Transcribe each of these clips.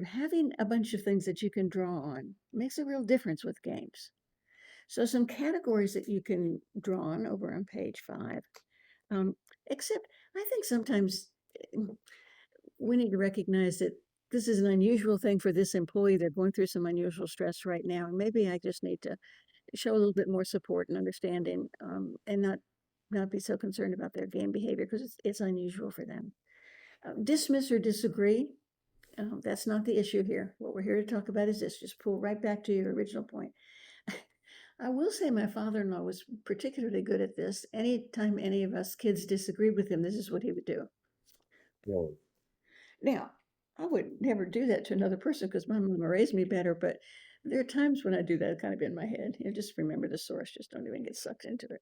having a bunch of things that you can draw on makes a real difference with games. So some categories that you can draw on over on page 5. Um, except I think sometimes we need to recognize that this is an unusual thing for this employee. They're going through some unusual stress right now, and maybe I just need to show a little bit more support and understanding, and not be so concerned about their game behavior because it's unusual for them. Dismiss or disagree. That's not the issue here. What we're here to talk about is this. Just pull right back to your original point. I will say my father-in-law was particularly good at this. Anytime any of us kids disagreed with him, this is what he would do. Whoa. Now, I would never do that to another person because my mama raised me better, but there are times when I do that kind of in my head. Just remember the source, just don't even get sucked into it.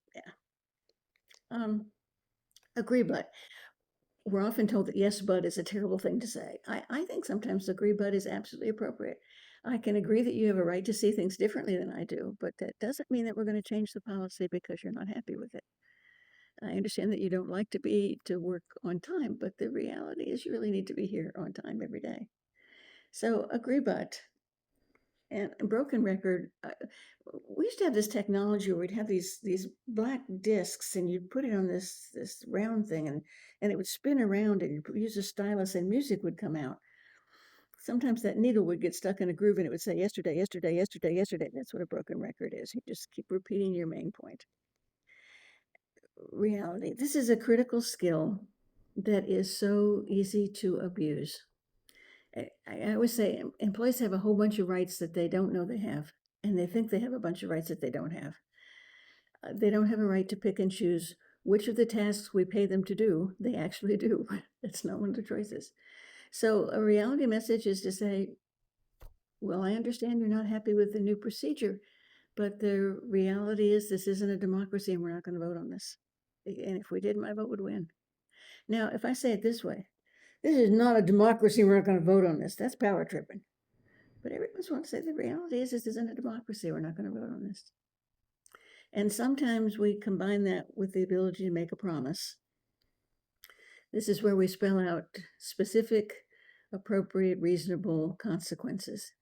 Yeah. Agree, but we're often told that yes, but is a terrible thing to say. I think sometimes agree, but is absolutely appropriate. I can agree that you have a right to see things differently than I do, but that doesn't mean that we're going to change the policy because you're not happy with it. I understand that you don't like to work on time, but the reality is you really need to be here on time every day. So agree, but. And broken record, we used to have this technology where we'd have these black discs, and you'd put it on this round thing, and it would spin around, and you'd use a stylus, and music would come out. Sometimes that needle would get stuck in a groove, and it would say yesterday, yesterday, yesterday, yesterday. That's what a broken record is. You just keep repeating your main point. Reality. This is a critical skill that is so easy to abuse. I always say employees have a whole bunch of rights that they don't know they have, and they think they have a bunch of rights that they don't have. They don't have a right to pick and choose which of the tasks we pay them to do they actually do. That's not one of the choices. So a reality message is to say, well, I understand you're not happy with the new procedure, but the reality is this isn't a democracy and we're not going to vote on this. And if we did, my vote would win. Now, if I say it this way, this is not a democracy, we're not going to vote on this, that's power tripping. But everyone's want to say the reality is this isn't a democracy, we're not going to vote on this. And sometimes we combine that with the ability to make a promise. This is where we spell out specific, appropriate, reasonable consequences.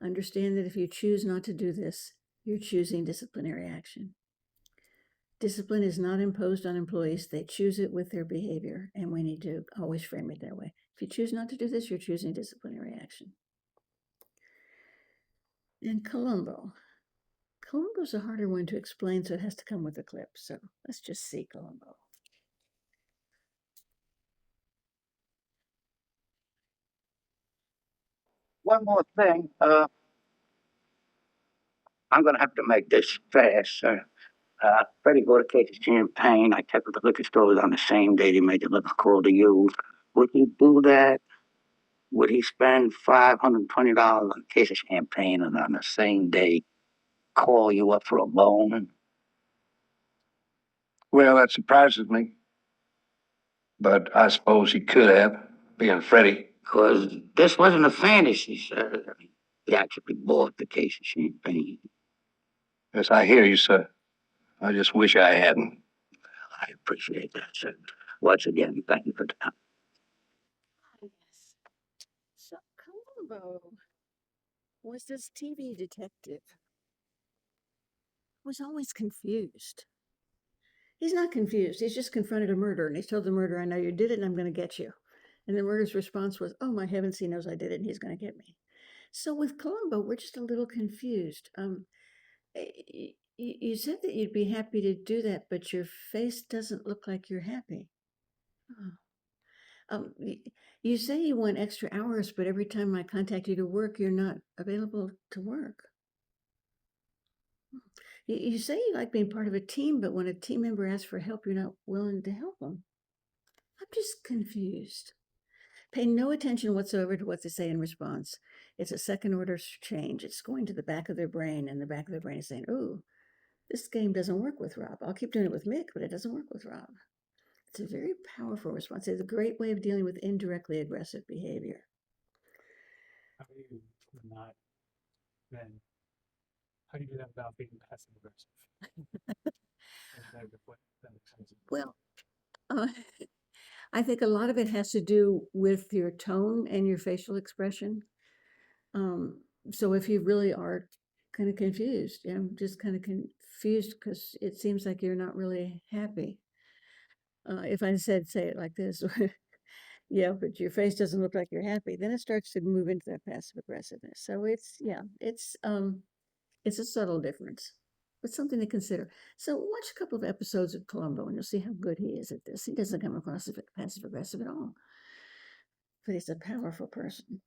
Understand that if you choose not to do this, you're choosing disciplinary action. Discipline is not imposed on employees. They choose it with their behavior, and we need to always frame it that way. If you choose not to do this, you're choosing disciplinary action. And Columbo. Columbo's a harder one to explain, so it has to come with a clip. So let's just see Columbo. One more thing. I'm going to have to make this fast, sir. Freddie bought a case of champagne. I checked with the liquor stores on the same day they made the liquor call to you. Would he do that? Would he spend $520 on a case of champagne and on the same day call you up for a loan? Well, that surprises me. But I suppose he could have, being Freddie. Because this wasn't a fantasy, sir. He actually bought the case of champagne. Yes, I hear you, sir. I just wish I hadn't. I appreciate that, sir. Once again, thank you for the time. Yes. So Columbo was this TV detective. Was always confused. He's not confused. He's just confronted a murder, and he's told the murderer, "I know you did it, and I'm going to get you." And the murderer's response was, "Oh my heavens, he knows I did it, and he's going to get me." So with Columbo, we're just a little confused. You said that you'd be happy to do that, but your face doesn't look like you're happy. Oh. You say you want extra hours, but every time I contact you to work, you're not available to work. You say you like being part of a team, but when a team member asks for help, you're not willing to help them. I'm just confused. Pay no attention whatsoever to what they say in response. It's a second order change. It's going to the back of their brain, and the back of their brain is saying, "Ooh, this game doesn't work with Rob. I'll keep doing it with Mick, but it doesn't work with Rob." It's a very powerful response. It's a great way of dealing with indirectly aggressive behavior. How do you not then? How do you do that without being passive aggressive? Well, uh, I think a lot of it has to do with your tone and your facial expression. So if you really are kind of confused, I'm just kind of confused because it seems like you're not really happy. If I say it like this, yeah, but your face doesn't look like you're happy, then it starts to move into that passive aggressiveness. So it's a subtle difference, but something to consider. So watch a couple of episodes of Columbo and you'll see how good he is at this. He doesn't come across as passive aggressive at all, but he's a powerful person.